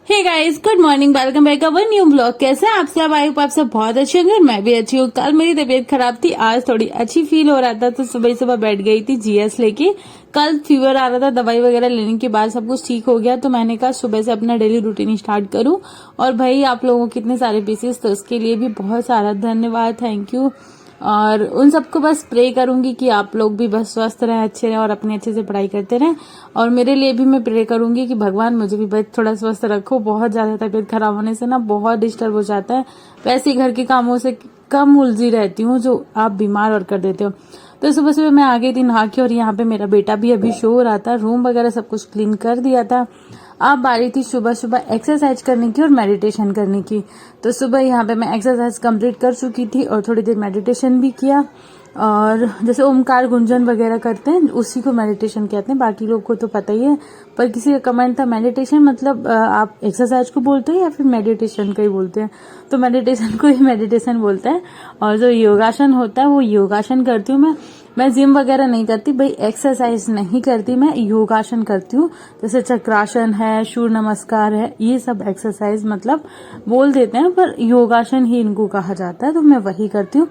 Hey guys, good morning, welcome back our new blog. कैसे हैं आप सब? आई होप आप सब बहुत अच्छे होंगे। मैं भी अच्छी हूँ। कल मेरी तबीयत खराब थी, आज थोड़ी अच्छी फील हो रहा था, तो सुबह सुबह बैठ गई थी जीएस लेके। कल फीवर आ रहा था, दवाई वगैरह लेने के बाद सब कुछ ठीक हो गया, तो मैंने कहा सुबह से अपना डेली रूटीन स्टार्ट करूं। और भाई आप लोगों को कितने सारे पीसेस, तो उसके लिए भी बहुत सारा धन्यवाद, थैंक यू। और उन सबको बस प्रे करूंगी कि आप लोग भी बस स्वस्थ रहें, अच्छे रहें और अपने अच्छे से पढ़ाई करते रहें। और मेरे लिए भी मैं प्रे करूंगी कि भगवान मुझे भी बस थोड़ा स्वस्थ रखो। बहुत ज्यादा तबीयत खराब होने से ना बहुत डिस्टर्ब हो जाता है। वैसे ही घर के कामों से कम उलझी रहती हूँ जो आप बीमार और कर देते हो। तो सुबह सुबह मैं आ गई थी नहा के, और यहाँ पे मेरा बेटा भी अभी सो रहा था। रूम वगैरह सब कुछ क्लीन कर दिया था। अब बारी थी सुबह सुबह एक्सरसाइज करने की और मेडिटेशन करने की। तो सुबह यहाँ पे मैं एक्सरसाइज कंप्लीट कर चुकी थी और थोड़ी देर मेडिटेशन भी किया। और जैसे ओमकार गुंजन वगैरह करते हैं उसी को मेडिटेशन कहते हैं, बाकी लोग को तो पता ही है। पर किसी का कमेंट था मेडिटेशन मतलब आप एक्सरसाइज को बोलते हैं या फिर मेडिटेशन को ही बोलते हैं? तो मेडिटेशन को ही मेडिटेशन बोलते हैं। और जो योगासन होता है वो योगासन करती हूँ मैं जिम वगैरह नहीं करती भाई, एक्सरसाइज नहीं करती, मैं योगासन करती हूँ। जैसे चक्रासन है, सूर्य नमस्कार है, ये सब एक्सरसाइज मतलब बोल देते हैं, पर योगासन ही इनको कहा जाता है, तो मैं वही करती हूँ।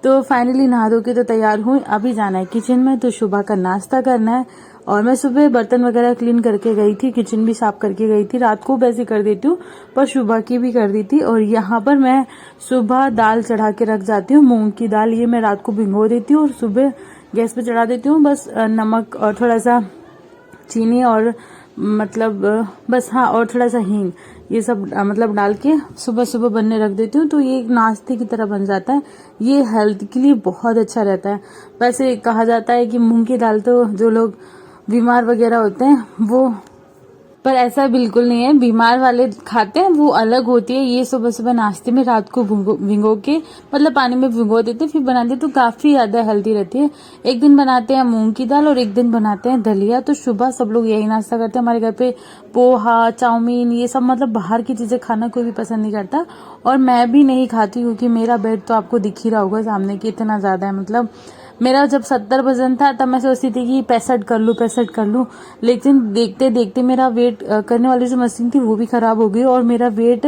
तो फाइनली नहा धो के तो तैयार हुई, अभी जाना है किचन में, तो सुबह का नाश्ता करना है। और मैं सुबह बर्तन वगैरह क्लीन करके गई थी, किचन भी साफ करके गई थी। रात को वैसे कर देती हूँ, पर सुबह की भी कर दी थी। और यहाँ पर मैं सुबह दाल चढ़ा के रख जाती हूँ, मूंग की दाल। ये मैं रात को भिगो देती हूँ और सुबह गैस पे चढ़ा देती हूँ। बस नमक और थोड़ा सा चीनी और मतलब बस हाँ, और थोड़ा सा हींग, ये सब मतलब डाल के सुबह सुबह बनने रख देती हूँ। तो ये एक नाश्ते की तरह बन जाता है। ये हेल्थ के लिए बहुत अच्छा रहता है। वैसे कहा जाता है कि मूंग की दाल तो जो लोग बीमार वगैरह होते हैं वो, पर ऐसा बिल्कुल नहीं है। बीमार वाले खाते हैं, वो अलग होती है। ये सुबह सुबह नाश्ते में रात को भिगो के मतलब पानी में भिगो देते फिर बनाते, तो काफी ज्यादा हेल्दी रहती है। एक दिन बनाते हैं मूंग की दाल और एक दिन बनाते हैं दलिया। तो सुबह सब लोग यही नाश्ता करते हैं। हमारे घर पे पोहा, चाउमीन, ये सब मतलब बाहर की चीजें खाना कोई भी पसंद नहीं करता। और मैं भी नहीं खाती, क्योंकि मेरा वेट तो आपको दिख ही रहा होगा सामने कि इतना ज्यादा है। मतलब मेरा जब 70 वजन था तब मैं सोचती थी कि 65 कर लूं। लेकिन देखते देखते मेरा वेट करने वाली जो मशीन थी वो भी खराब हो गई और मेरा वेट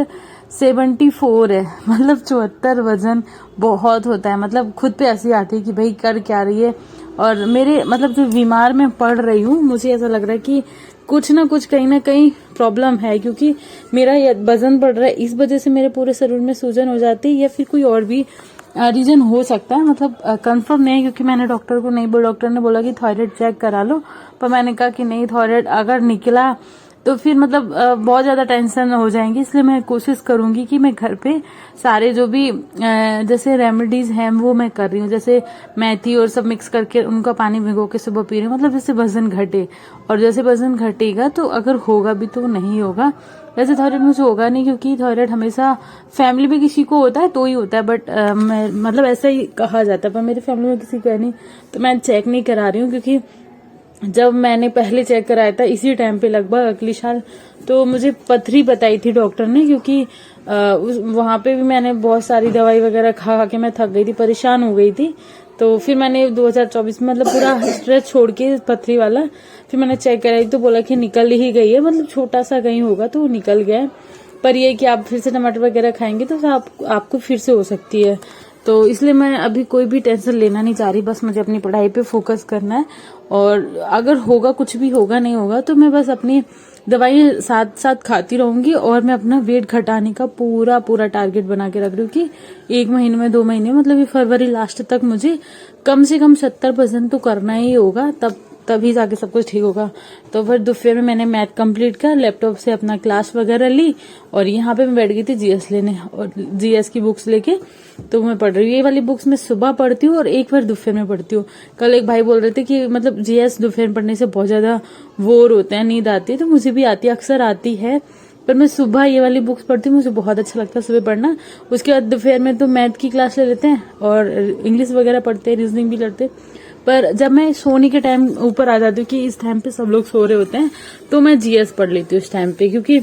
74 है। मतलब 74 वजन बहुत होता है। मतलब खुद पे हंसी आती है कि भाई कर क्या रही है। और मेरे मतलब जो बीमार मैं पड़ रही हूँ, मुझे ऐसा लग रहा है कि कुछ ना कुछ कहीं ना कहीं प्रॉब्लम है, क्योंकि मेरा वजन बढ़ रहा है, इस वजह से मेरे पूरे शरीर में सूजन हो जाती है, या फिर कोई और भी रीजन हो सकता है। मतलब कंफर्म नहीं है, क्योंकि मैंने डॉक्टर को नहीं बोला। डॉक्टर ने बोला कि थायराइड चेक करा लो, पर मैंने कहा कि नहीं, थायराइड अगर निकला तो फिर मतलब बहुत ज्यादा टेंशन हो जाएंगी। इसलिए मैं कोशिश करूंगी कि मैं घर पे सारे जो भी जैसे रेमेडीज हैं वो मैं कर रही हूँ। जैसे मेथी और सब मिक्स करके उनका पानी भिगो के सुबह पी रही हूँ, मतलब जैसे वजन घटे। और जैसे वजन घटेगा तो अगर होगा भी तो नहीं होगा। वैसे थायराइड मुझे होगा नहीं, क्योंकि थायराइड हमेशा फैमिली में किसी को होता है तो ही होता है, बट मतलब ऐसा ही कहा जाता है, पर मेरी फैमिली में किसी का नहीं। तो मैं चेक नहीं करा रही हूँ, क्योंकि जब मैंने पहले चेक कराया था इसी टाइम पे लगभग अगले साल, तो मुझे पथरी बताई थी डॉक्टर ने। क्योंकि वहां पे भी मैंने बहुत सारी दवाई वगैरह खा खा के मैं थक गई थी, परेशान हो गई थी। तो फिर मैंने 2024 में मतलब पूरा स्ट्रेस छोड़ के पथरी वाला फिर मैंने चेक कराई, तो बोला कि निकल ही गई है, मतलब छोटा सा कहीं होगा तो वो निकल गया है। पर ये कि आप फिर से टमाटर वगैरह खाएंगे तो आपको फिर से हो सकती है। तो इसलिए मैं अभी कोई भी टेंशन लेना नहीं चाह रही, बस मुझे अपनी पढ़ाई पे फोकस करना है। और अगर होगा, कुछ भी होगा नहीं होगा, तो मैं बस अपनी दवाई साथ साथ खाती रहूंगी। और मैं अपना वेट घटाने का पूरा पूरा टारगेट बना के रख रही हूँ कि 1 महीने में 2 महीने मतलब ये फरवरी लास्ट तक मुझे कम से कम 70% तो करना ही होगा, तभी जाके सब कुछ ठीक होगा। तो फिर दोपहर में मैंने मैथ कंप्लीट कर लैपटॉप से अपना क्लास वगैरह ली, और यहाँ पे मैं बैठ गई थी जीएस लेने, और जीएस की बुक्स लेके तो मैं पढ़ रही हूँ। ये वाली बुक्स मैं सुबह पढ़ती हूँ और एक बार दोपहर में पढ़ती हूँ। कल एक भाई बोल रहे थे कि मतलब जीएस दोपहर पढ़ने से बहुत ज्यादा बोर होते हैं, नींद आती है। तो मुझे भी आती है, अक्सर आती है, पर मैं सुबह ये वाली बुक्स पढ़ती हूँ, मुझे बहुत अच्छा लगता है सुबह पढ़ना। उसके बाद दोपहर में तो मैथ की क्लास ले लेते हैं और इंग्लिश वगैरह पढ़ते हैं, रीजनिंग भी करते हैं। पर जब मैं सोने के टाइम ऊपर आ जाती हूँ कि इस टाइम पे सब लोग सो रहे होते हैं, तो मैं जीएस पढ़ लेती हूँ इस टाइम पे, क्योंकि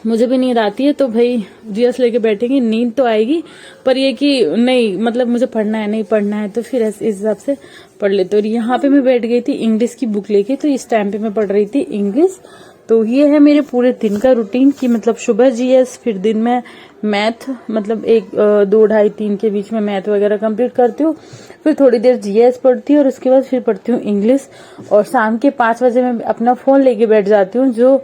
मुझे भी नींद आती है। तो भाई जीएस लेके बैठेंगे, नींद तो आएगी, पर ये कि नहीं मतलब मुझे पढ़ना है, नहीं पढ़ना है, तो फिर इस हिसाब से पढ़ लेते। और यहाँ पे मैं बैठ गई थी इंग्लिश की बुक लेके, तो इस टाइम पे मैं पढ़ रही थी इंग्लिश। तो ये है मेरे पूरे दिन का रूटीन कि मतलब सुबह जीएस, फिर दिन में मैथ, मतलब 2 ढाई 3 के बीच में मैथ वगैरह कंप्लीट करती हूँ, फिर थोड़ी देर जीएस पढ़ती हूँ और उसके बाद फिर पढ़ती हूँ इंग्लिश, और शाम के 5 बजे मैं अपना फोन लेके बैठ जाती हूँ, जो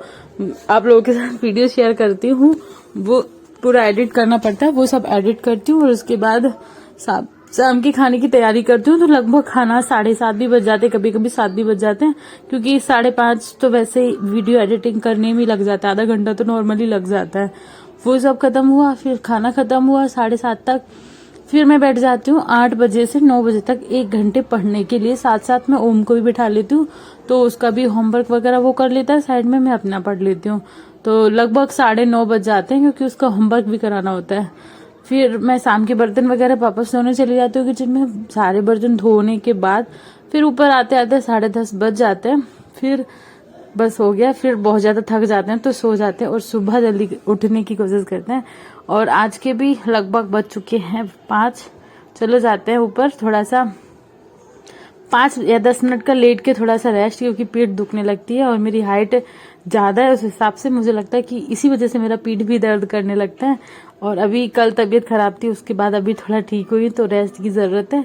आप लोगों के साथ वीडियो शेयर करती हूँ वो पूरा एडिट करना पड़ता है, वो सब एडिट करती हूँ, और उसके बाद शाम की खाने की तैयारी करती हूँ। तो लगभग खाना 7:30 भी बज जाते हैं, कभी कभी 7 भी बज जाते हैं, क्योंकि 5:30 तो वैसे ही वीडियो एडिटिंग करने में लग जाता है, आधा घंटा तो नॉर्मली लग जाता है। वो सब खत्म हुआ, फिर खाना खत्म हुआ 7:30 तक, फिर मैं बैठ जाती हूँ 8 बजे से 9 बजे तक 1 घंटे पढ़ने के लिए। साथ साथ मैं ओम को भी बिठा लेती हूँ, तो उसका भी होमवर्क वगैरह वो कर लेता है साइड में, मैं अपना पढ़ लेती हूँ। तो लगभग 9:30 बज जाते हैं, क्योंकि उसका होमवर्क भी कराना होता है। फिर मैं शाम के बर्तन वगैरह वापस धोने चली जाती हूँ किचन में। सारे बर्तन धोने के बाद फिर ऊपर आते आते 10:30 बज जाते हैं। फिर बस हो गया, फिर बहुत ज्यादा थक जाते हैं तो सो जाते हैं, और सुबह जल्दी उठने की कोशिश करते हैं। और आज के भी लगभग बज चुके हैं 5। चलो जाते हैं ऊपर, थोड़ा सा 5 या 10 मिनट का लेट के थोड़ा सा रेस्ट, क्योंकि पीठ दुखने लगती है और मेरी हाइट ज्यादा है, उस हिसाब से मुझे लगता है कि इसी वजह से मेरा पीठ भी दर्द करने लगता है। और अभी कल तबीयत खराब थी, उसके बाद अभी थोड़ा ठीक हुई, तो रेस्ट की जरूरत है।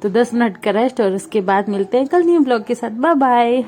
तो 10 मिनट का रेस्ट, और उसके बाद मिलते हैं कल न्यू ब्लॉग के साथ। Bye bye.